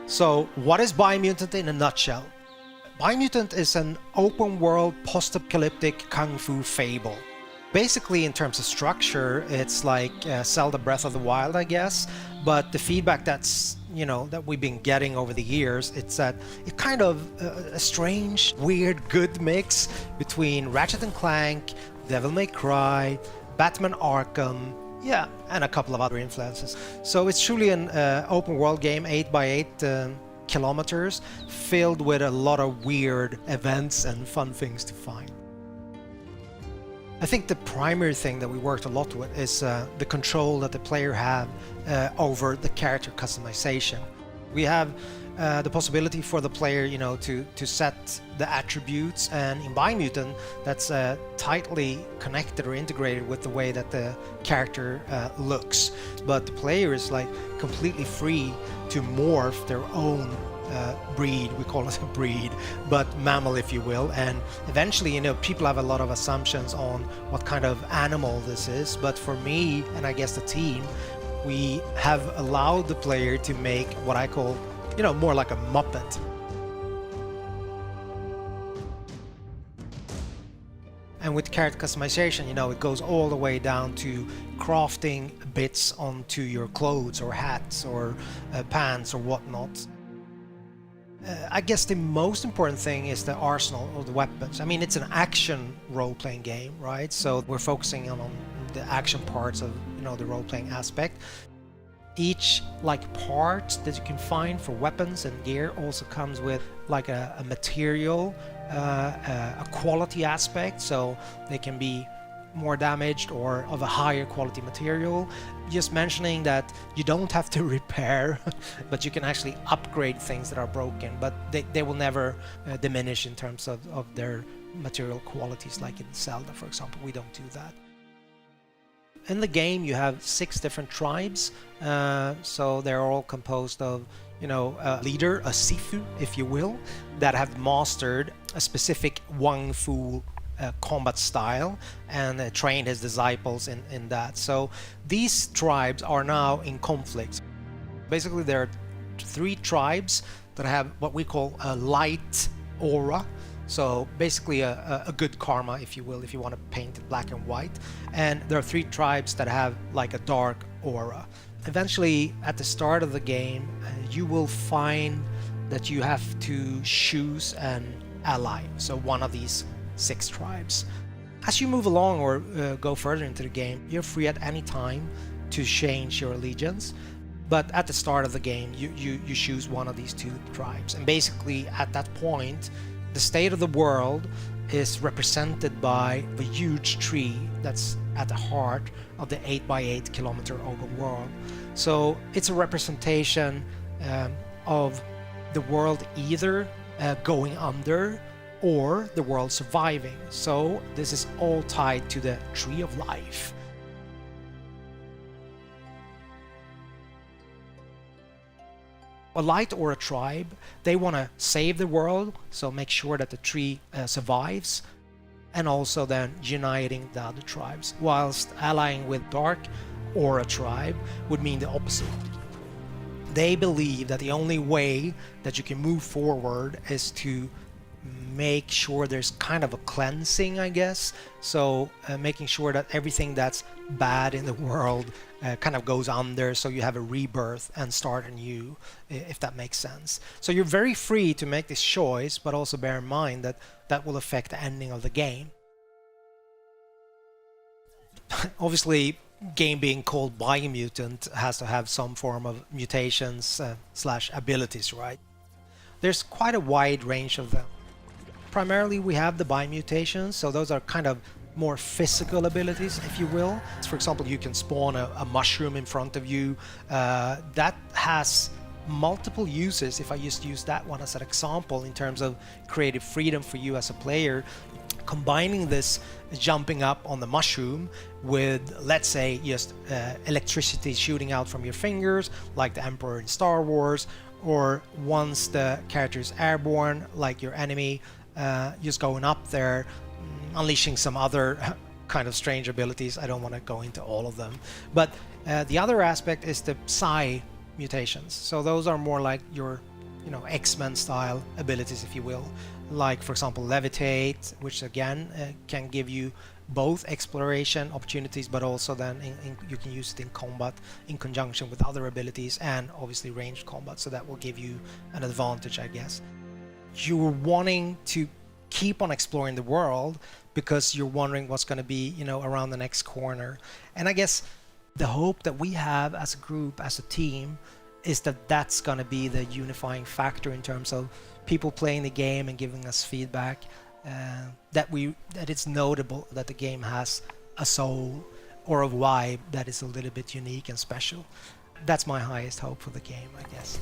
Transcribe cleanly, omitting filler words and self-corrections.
So what is Biomutant in a nutshell? Biomutant is an open world post-apocalyptic kung fu fable. Basically, in terms of structure, it's like Zelda Breath of the Wild, I guess, but the feedback that we've been getting over the years, it's that it's kind of a strange, weird, good mix between Ratchet and Clank, Devil May Cry, Batman Arkham, yeah, and a couple of other influences. So it's truly an open world game, 8x8 kilometers, filled with a lot of weird events and fun things to find. I think the primary thing that we worked a lot with is the control that the player have over the character customization. We have the possibility for the player, to set the attributes, and in Biomutant, that's tightly connected or integrated with the way that the character looks. But the player is like completely free to morph their own breed, we call it a breed, but mammal, if you will. And eventually, people have a lot of assumptions on what kind of animal this is. But for me, and I guess the team, we have allowed the player to make what I call, more like a Muppet. And with character customization, it goes all the way down to crafting bits onto your clothes or hats or pants or whatnot. I guess the most important thing is the arsenal or the weapons. I mean, it's an action role-playing game, right? So we're focusing on the action parts of, the role-playing aspect. Each part that you can find for weapons and gear also comes with like a material, a quality aspect, so they can be more damaged or of a higher quality material. Just mentioning that you don't have to repair, but you can actually upgrade things that are broken, but they will never diminish in terms of their material qualities, like in Zelda, for example. We don't do that. In the game, you have 6 different tribes, so they're all composed of, a leader, a Sifu, if you will, that have mastered a specific Wang Fu combat style and trained his disciples in that. So these tribes are now in conflict. Basically, there are 3 tribes that have what we call a light aura. So basically a good karma, if you will, if you want to paint it black and white. And there are 3 tribes that have like a dark aura. Eventually, at the start of the game, you will find that you have to choose an ally, so one of these 6 tribes. As you move along or go further into the game, you're free at any time to change your allegiance. But at the start of the game, you choose one of these 2 tribes. And basically, at that point, the state of the world is represented by a huge tree that's at the heart of the 8x8 kilometer open world. So it's a representation of the world either going under or the world surviving. So this is all tied to the tree of life. A light or a tribe, they want to save the world, so make sure that the tree survives, and also then uniting the other tribes, whilst allying with dark or a tribe would mean the opposite. They believe that the only way that you can move forward is to make sure there's kind of a cleansing, I guess. So making sure that everything that's bad in the world kind of goes under, so you have a rebirth and start anew, if that makes sense. So you're very free to make this choice, but also bear in mind that that will affect the ending of the game. Obviously, game being called Biomutant has to have some form of mutations slash abilities, right? There's quite a wide range of them. Primarily, we have the biomutations, so those are kind of more physical abilities, if you will. For example, you can spawn a mushroom in front of you. That has multiple uses. If I just use that one as an example in terms of creative freedom for you as a player, combining this jumping up on the mushroom with, let's say, just electricity shooting out from your fingers, like the Emperor in Star Wars, or once the character is airborne, like your enemy, just going up there, unleashing some other kind of strange abilities. I don't want to go into all of them. But the other aspect is the psi mutations. So those are more like your X-Men style abilities, if you will, like for example levitate, which again can give you both exploration opportunities, but also then you can use it in combat in conjunction with other abilities, and obviously ranged combat, so that will give you an advantage, I guess. You're wanting to keep on exploring the world because you're wondering what's going to be around the next corner, and I guess the hope that we have as a group, as a team, is that that's going to be the unifying factor in terms of people playing the game and giving us feedback, that it's notable that the game has a soul or a vibe that is a little bit unique and special. That's my highest hope for the game, I guess.